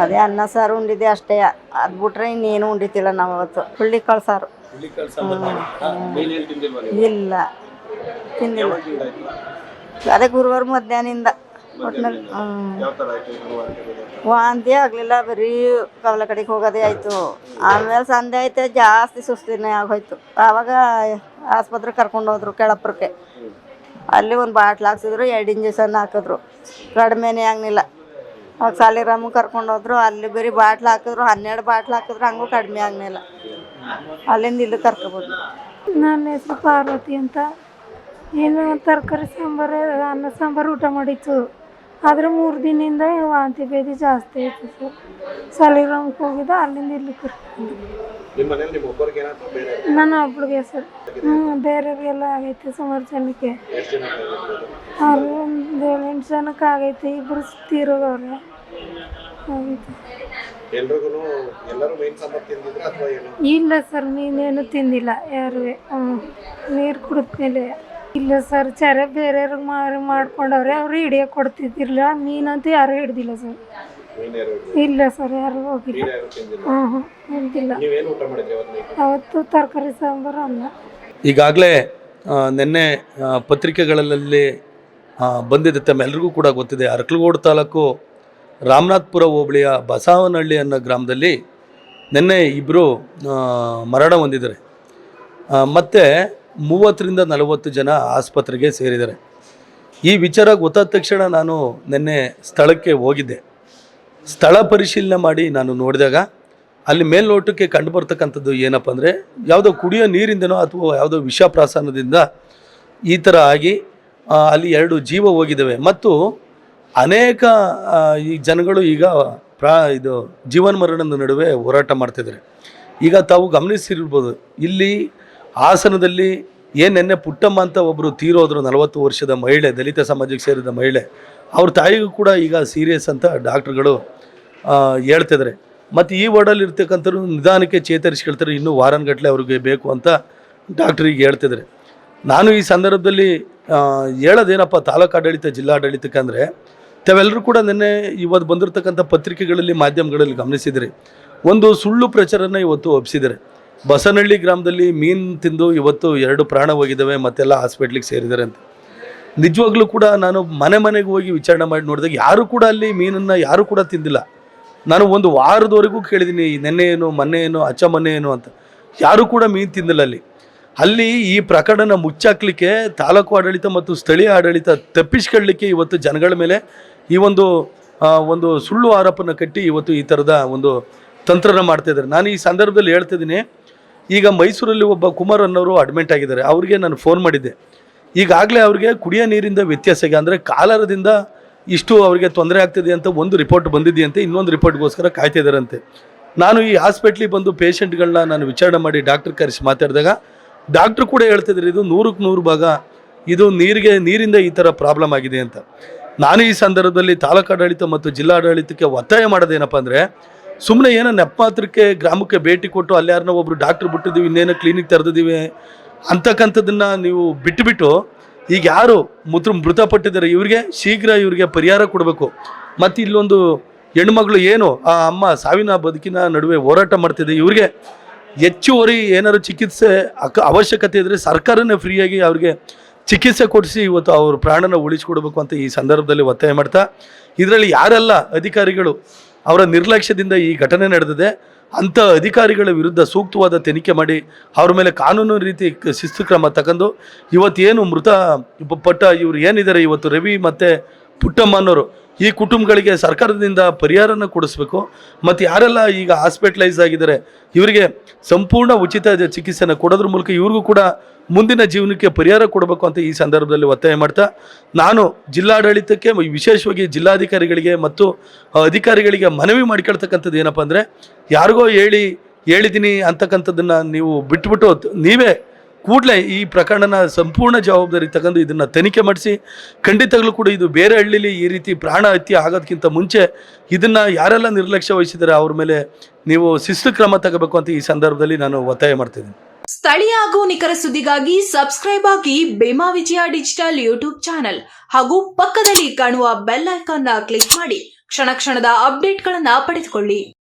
ಅದೇ ಅನ್ನ ಸಾರು ಉಂಡಿದ್ದೆ ಅಷ್ಟೇ. ಅದು ಬಿಟ್ರೆ ಇನ್ನೇನು ಉಂಡಿತಿಲ್ಲ ನಾವು ಅವತ್ತು. ಹುಳ್ಳಿಕಾಳು ಸಾರು ಇಲ್ಲ ತಿಂದಿಲ್ಲ. ಅದೇ ಗುರುವಾರ ಮಧ್ಯಾಹ್ನದಿಂದ ಒಟ್ಟಿನಲ್ಲಿ ವಾಂತಿ ಆಗಲಿಲ್ಲ, ಬರೀ ಕವಲ ಕಡೆಗೆ ಹೋಗೋದೇ ಆಯಿತು. ಆಮೇಲೆ ಸಂಧೆ ಐತೆ ಜಾಸ್ತಿ ಸುಸ್ತಿನೇ ಆಗೋಯ್ತು. ಆವಾಗ ಆಸ್ಪತ್ರೆಗೆ ಕರ್ಕೊಂಡು ಹೋದ್ರು ಕೆಳಪುರಕ್ಕೆ. ಅಲ್ಲಿ ಒಂದು ಬಾಟ್ಲು ಹಾಕ್ಸಿದ್ರು, 2 ಇಂಜೆಕ್ಷನ್ ಹಾಕಿದ್ರು, ಕಡಿಮೆನೇ ಆಗಲಿಲ್ಲ. ಆಗ ಸಾಲಿಗ್ರಾಮ ಕರ್ಕೊಂಡು ಹೋದ್ರು, ಅಲ್ಲಿ ಬರೀ ಬಾಟ್ಲು ಹಾಕಿದ್ರು, 12 ಬಾಟ್ಲು ಹಾಕಿದ್ರು, ಹಂಗೂ ಕಡಿಮೆ ಆಗಲಿಲ್ಲ. ಅಲ್ಲಿಂದ ಇಲ್ಲಿ ಕರ್ಕೊಬೋದು. ನನ್ನ ಹೆಸರು ಪಾರ್ವತಿ ಅಂತ. ಏನು ತರಕಾರಿ ಸಾಂಬಾರು ಅನ್ನ ಸಾಂಬಾರು ಊಟ ಮಾಡಿತ್ತು. ಆದರೆ 3 ದಿನದಿಂದ ವಾಂತಿ ಭೇದಿ ಜಾಸ್ತಿ ಆಯಿತು ಸರ್. ಸಾಲಿಗ್ರಾಮಕ್ಕೆ ಹೋಗಿದ್ದೆ, ಅಲ್ಲಿಂದ ಇಲ್ಲಿ ಕರ್ಕೊಂಡು. ನನ್ನ ಒಬ್ಳಿಗೆ ಸರ್. ಬೇರೆಯವ್ರಿಗೆಲ್ಲ ಆಗೈತೆ, ಸುಮಾರು ಜನಕ್ಕೆ. ಅವ್ರು ಒಂದು 7-8 ಜನಕ್ಕೆ ಆಗೈತೆ. 2 ತೀರೋಗವ್ರೆ ಆಗೈತೆ. ಇಲ್ಲ ಸರ್, ಮೀನೇನು ತಿಂದಿಲ್ಲ ಯಾರು. ನೀರು ಕುಡಿದ್ಮೇಲೆ ಇಲ್ಲ ಸರ್, ಚರೆ ಬೇರೆಯವ್ರಿಗೆ ಮಾಡ್ಕೊಂಡವ್ರೆ. ಅವ್ರು ಹಿಡಿಯೋಕೆ ಕೊಡ್ತಿದ್ದಿಲ್ಲ. ಮೀನಂತೂ ಯಾರು ಹಿಡ್ದಿಲ್ಲ ಸರ್. ಇಲ್ಲ ಸರ್, ಯಾರು ಹೋಗಿಲ್ಲ. ತಿಂದಿಲ್ಲ. ಅವತ್ತು ತರಕಾರಿ ಸಾಂಬಾರು ಅನ್ನ. ಈಗಾಗಲೇ ನಿನ್ನೆ ಪತ್ರಿಕೆಗಳಲ್ಲಿ ಬಂದಿದೆ, ತಮ್ಮೆಲ್ಲರಿಗೂ ಕೂಡ ಗೊತ್ತಿದೆ. ಅರಕಲಗೂಡು ತಾಲೂಕು ರಾಮನಾಥಪುರ ಹೋಬಳಿಯ ಬಸವನಹಳ್ಳಿ ಅನ್ನೋ ಗ್ರಾಮದಲ್ಲಿ ನಿನ್ನೆ 2 ಮರಣ ಹೊಂದಿದ್ದಾರೆ. ಮತ್ತು 30ರಿಂದ 40 ಜನ ಆಸ್ಪತ್ರೆಗೆ ಸೇರಿದ್ದಾರೆ. ಈ ವಿಚಾರ ಗೊತ್ತಾದ ತಕ್ಷಣ ನಾನು ನಿನ್ನೆ ಸ್ಥಳಕ್ಕೆ ಹೋಗಿದ್ದೆ. ಸ್ಥಳ ಪರಿಶೀಲನೆ ಮಾಡಿ ನಾನು ನೋಡಿದಾಗ ಅಲ್ಲಿ ಮೇಲ್ನೋಟಕ್ಕೆ ಕಂಡು ಬರ್ತಕ್ಕಂಥದ್ದು ಏನಪ್ಪ ಅಂದರೆ, ಯಾವುದೋ ಕುಡಿಯೋ ನೀರಿಂದನೋ ಅಥವಾ ಯಾವುದೋ ವಿಷಪ್ರಾಶನದಿಂದ ಈ ಥರ ಆಗಿ ಅಲ್ಲಿ 2 ಜೀವ ಹೋಗಿದ್ದಾವೆ. ಮತ್ತು ಅನೇಕ ಈ ಜನಗಳು ಈಗ ಇದು ಜೀವನ ಮರಣದ ನಡುವೆ ಹೋರಾಟ ಮಾಡ್ತಿದ್ದಾರೆ. ಈಗ ತಾವು ಗಮನಿಸಿರ್ಬೋದು, ಇಲ್ಲಿ ಹಾಸನದಲ್ಲಿ ನೆನ್ನೆ ಪುಟ್ಟಮ್ಮ ಅಂತ ಒಬ್ಬರು ತೀರೋದ್ರು, 40 ವರ್ಷದ ಮಹಿಳೆ, ದಲಿತ ಸಮಾಜಕ್ಕೆ ಸೇರಿದ ಮಹಿಳೆ. ಅವ್ರ ತಾಯಿಗೂ ಕೂಡ ಈಗ ಸೀರಿಯಸ್ ಅಂತ ಡಾಕ್ಟ್ರುಗಳು ಹೇಳ್ತಿದ್ದಾರೆ. ಮತ್ತು ಈ ವಾರ್ಡಲ್ಲಿ ಇರ್ತಕ್ಕಂಥವ್ರು ನಿಧಾನಕ್ಕೆ ಚೇತರಿಸ್ಕೊಳ್ತಾರೆ, ಇನ್ನೂ ವಾರಗಟ್ಟಲೆ ಅವ್ರಿಗೆ ಬೇಕು ಅಂತ ಡಾಕ್ಟ್ರಿಗೆ ಹೇಳ್ತಿದ್ದಾರೆ. ನಾನು ಈ ಸಂದರ್ಭದಲ್ಲಿ ಹೇಳೋದೇನಪ್ಪ ತಾಲೂಕು ಆಡಳಿತ, ಜಿಲ್ಲಾಡಳಿತಕ್ಕೆ ಅಂದರೆ, ತಾವೆಲ್ಲರೂ ಕೂಡ ನಿನ್ನೆ ಇವತ್ತು ಬಂದಿರತಕ್ಕಂಥ ಪತ್ರಿಕೆಗಳಲ್ಲಿ, ಮಾಧ್ಯಮಗಳಲ್ಲಿ ಗಮನಿಸಿದರೆ ಒಂದು ಸುಳ್ಳು ಪ್ರಚಾರನ ಇವತ್ತು ಒಪ್ಪಿಸಿದ್ದಾರೆ. ಬಸವನಹಳ್ಳಿ ಗ್ರಾಮದಲ್ಲಿ ಮೀನು ತಿಂದು ಇವತ್ತು 2 ಪ್ರಾಣ ಹೋಗಿದ್ದಾವೆ, ಮತ್ತೆಲ್ಲ ಹಾಸ್ಪಿಟ್ಲಿಗೆ ಸೇರಿದ್ದಾರೆ ಅಂತ. ನಿಜವಾಗ್ಲೂ ಕೂಡ ನಾನು ಮನೆಗೆ ಹೋಗಿ ವಿಚಾರಣೆ ಮಾಡಿ ನೋಡಿದಾಗ ಯಾರು ಕೂಡ ಅಲ್ಲಿ ಮೀನನ್ನು ಯಾರು ಕೂಡ ತಿಂದಿಲ್ಲ. ನಾನು 1 ವಾರದವರೆಗೂ ಕೇಳಿದ್ದೀನಿ, ನೆನ್ನೆ ಏನು ಮೊನ್ನೆ ಏನು ಅಚ್ಚ ಮೊನ್ನೆ ಏನು ಅಂತ. ಯಾರೂ ಕೂಡ ಮೀನು ತಿಂದಿಲ್ಲ ಅಲ್ಲಿ. ಈ ಪ್ರಕರಣ ಮುಚ್ಚಾಕ್ಲಿಕ್ಕೆ ತಾಲೂಕು ಆಡಳಿತ ಮತ್ತು ಸ್ಥಳೀಯ ಆಡಳಿತ ತಪ್ಪಿಸ್ಕೊಳ್ಳಲಿಕ್ಕೆ ಇವತ್ತು ಜನಗಳ ಮೇಲೆ ಈ ಒಂದು ಸುಳ್ಳು ಆರೋಪನ ಕಟ್ಟಿ ಇವತ್ತು ಈ ಥರದ ಒಂದು ತಂತ್ರನ ಮಾಡ್ತಾಯಿದ್ದಾರೆ. ನಾನು ಈ ಸಂದರ್ಭದಲ್ಲಿ ಹೇಳ್ತಿದ್ದೀನಿ, ಈಗ ಮೈಸೂರಲ್ಲಿ ಒಬ್ಬ ಕುಮಾರ್ ಅನ್ನೋರು ಅಡ್ಮಿಟ್ ಆಗಿದ್ದಾರೆ. ಅವ್ರಿಗೆ ನಾನು ಫೋನ್ ಮಾಡಿದ್ದೆ. ಈಗಾಗಲೇ ಅವ್ರಿಗೆ ಕುಡಿಯೋ ನೀರಿಂದ ವ್ಯತ್ಯಾಸ, ಅಂದರೆ ಕಾಲರದಿಂದ ಇಷ್ಟು ಅವ್ರಿಗೆ ತೊಂದರೆ ಆಗ್ತಿದೆ ಅಂತ ಒಂದು ರಿಪೋರ್ಟ್ ಬಂದಿದೆಯಂತೆ, ಇನ್ನೊಂದು ರಿಪೋರ್ಟ್ಗೋಸ್ಕರ ಕಾಯ್ತಿದ್ದಾರಂತೆ. ನಾನು ಈ ಹಾಸ್ಪಿಟ್ಲಿಗೆ ಬಂದು ಪೇಷಂಟ್ಗಳನ್ನ ನಾನು ವಿಚಾರಣೆ ಮಾಡಿ ಡಾಕ್ಟ್ರ್ ಕರೆಸಿ ಮಾತಾಡಿದಾಗ ಡಾಕ್ಟ್ರು ಕೂಡ ಹೇಳ್ತಿದ್ರು, ಇದು 100ಕ್ಕೆ 100 ಭಾಗ ಇದು ನೀರಿಂದ ಈ ಥರ ಪ್ರಾಬ್ಲಮ್ ಆಗಿದೆ ಅಂತ. ನಾನು ಈ ಸಂದರ್ಭದಲ್ಲಿ ತಾಲೂಕು ಆಡಳಿತ ಮತ್ತು ಜಿಲ್ಲಾಡಳಿತಕ್ಕೆ ಒತ್ತಾಯ ಮಾಡೋದೇನಪ್ಪ ಅಂದರೆ, ಸುಮ್ಮನೆ ಏನೋ ನೆಪಮಾತ್ರಕ್ಕೆ ಗ್ರಾಮಕ್ಕೆ ಭೇಟಿ ಕೊಟ್ಟು ಅಲ್ಲಿ ಯಾರನ್ನ ಒಬ್ಬರು ಡಾಕ್ಟ್ರ್ ಬಿಟ್ಟಿದ್ದೀವಿ, ಇನ್ನೇನೋ ಕ್ಲಿನಿಕ್ ತೆರೆದಿದ್ದೀವಿ ಅಂತಕ್ಕಂಥದ್ದನ್ನು ನೀವು ಬಿಟ್ಟುಬಿಟ್ಟು, ಈಗ ಯಾರು ಮೃತಪಟ್ಟಿದ್ದಾರೆ ಇವ್ರಿಗೆ ಶೀಘ್ರ ಇವ್ರಿಗೆ ಪರಿಹಾರ ಕೊಡಬೇಕು. ಮತ್ತು ಇಲ್ಲೊಂದು ಹೆಣ್ಮಗಳು ಏನು ಆ ಅಮ್ಮ ಸಾವಿನ ಬದುಕಿನ ನಡುವೆ ಹೋರಾಟ ಮಾಡ್ತಿದೆ, ಇವ್ರಿಗೆ ಹೆಚ್ಚುವರಿ ಏನಾದ್ರು ಚಿಕಿತ್ಸೆ ಅವಶ್ಯಕತೆ ಇದ್ದರೆ ಸರ್ಕಾರನೇ ಫ್ರೀಯಾಗಿ ಅವ್ರಿಗೆ ಚಿಕಿತ್ಸೆ ಕೊಡಿಸಿ ಇವತ್ತು ಅವ್ರ ಪ್ರಾಣನ ಉಳಿಸ್ಕೊಡ್ಬೇಕು ಅಂತ ಈ ಸಂದರ್ಭದಲ್ಲಿ ಒತ್ತಾಯ ಮಾಡ್ತಾ, ಇದರಲ್ಲಿ ಯಾರೆಲ್ಲ ಅಧಿಕಾರಿಗಳು ಅವರ ನಿರ್ಲಕ್ಷ್ಯದಿಂದ ಈ ಘಟನೆ ನಡೆದಿದೆ ಅಂಥ ಅಧಿಕಾರಿಗಳ ವಿರುದ್ಧ ಸೂಕ್ತವಾದ ತನಿಖೆ ಮಾಡಿ ಅವ್ರ ಮೇಲೆ ಕಾನೂನು ರೀತಿ ಶಿಸ್ತು ಕ್ರಮ ತಗೊಂಡು ಇವತ್ತೇನು ಮೃತಪಟ್ಟ ಇವ್ರು ಏನಿದ್ದಾರೆ ಇವತ್ತು ರವಿ ಮತ್ತು ಪುಟ್ಟಮ್ಮ ಅನ್ನೋರು, ಈ ಕುಟುಂಬಗಳಿಗೆ ಸರ್ಕಾರದಿಂದ ಪರಿಹಾರನ ಕೊಡಿಸ್ಬೇಕು. ಮತ್ತು ಯಾರೆಲ್ಲ ಈಗ ಹಾಸ್ಪಿಟಲೈಸ್ ಆಗಿದ್ದಾರೆ ಇವರಿಗೆ ಸಂಪೂರ್ಣ ಉಚಿತ ಚಿಕಿತ್ಸೆನ ಕೊಡೋದ್ರ ಮೂಲಕ ಇವ್ರಿಗೂ ಕೂಡ ಮುಂದಿನ ಜೀವನಕ್ಕೆ ಪರಿಹಾರ ಕೊಡಬೇಕು ಅಂತ ಈ ಸಂದರ್ಭದಲ್ಲಿ ಒತ್ತಾಯ ಮಾಡ್ತಾ, ನಾನು ಜಿಲ್ಲಾಡಳಿತಕ್ಕೆ ವಿಶೇಷವಾಗಿ ಜಿಲ್ಲಾಧಿಕಾರಿಗಳಿಗೆ ಮತ್ತು ಅಧಿಕಾರಿಗಳಿಗೆ ಮನವಿ ಮಾಡ್ಕೊಳ್ತಕ್ಕಂಥದ್ದು ಏನಪ್ಪ ಅಂದರೆ, ಯಾರಿಗೋ ಹೇಳಿದ್ದೀನಿ ಅಂತಕ್ಕಂಥದ್ದನ್ನು ನೀವು ಬಿಟ್ಬಿಟ್ಟು ನೀವೇ ಕೂಡಲೇ ಈ ಪ್ರಕರಣನ ಸಂಪೂರ್ಣ ಜವಾಬ್ದಾರಿ ತಗೊಂಡು ಇದನ್ನು ತನಿಖೆ ಮಾಡಿಸಿ, ಖಂಡಿತಗಳು ಕೂಡ ಇದು ಬೇರೆ ಹಳ್ಳಿಲಿ ಈ ರೀತಿ ಪ್ರಾಣ ಹತ್ಯೆ ಆಗೋದಕ್ಕಿಂತ ಮುಂಚೆ ಇದನ್ನು ಯಾರೆಲ್ಲ ನಿರ್ಲಕ್ಷ್ಯ ವಹಿಸಿದ್ದಾರೆ ಅವ್ರ ಮೇಲೆ ನೀವು ಶಿಸ್ತು ಕ್ರಮ ತಗೋಬೇಕು ಅಂತ ಈ ಸಂದರ್ಭದಲ್ಲಿ ನಾನು ಒತ್ತಾಯ ಮಾಡ್ತಿದ್ದೀನಿ. ಸ್ಥಳೀಯ ಹಾಗೂ ನಿಖರ ಸುದ್ದಿಗಾಗಿ ಸಬ್ಸ್ಕ್ರೈಬ್ ಆಗಿ ಬೇಮಾ ವಿಜಯ ಡಿಜಿಟಲ್ ಯೂಟ್ಯೂಬ್ ಚಾನೆಲ್ ಹಾಗೂ ಪಕ್ಕದಲ್ಲಿ ಕಾಣುವ ಬೆಲ್ ಐಕಾನ್ ಕ್ಲಿಕ್ ಮಾಡಿ ಕ್ಷಣ ಕ್ಷಣದ ಅಪ್ಡೇಟ್ಗಳನ್ನ ಪಡೆದುಕೊಳ್ಳಿ.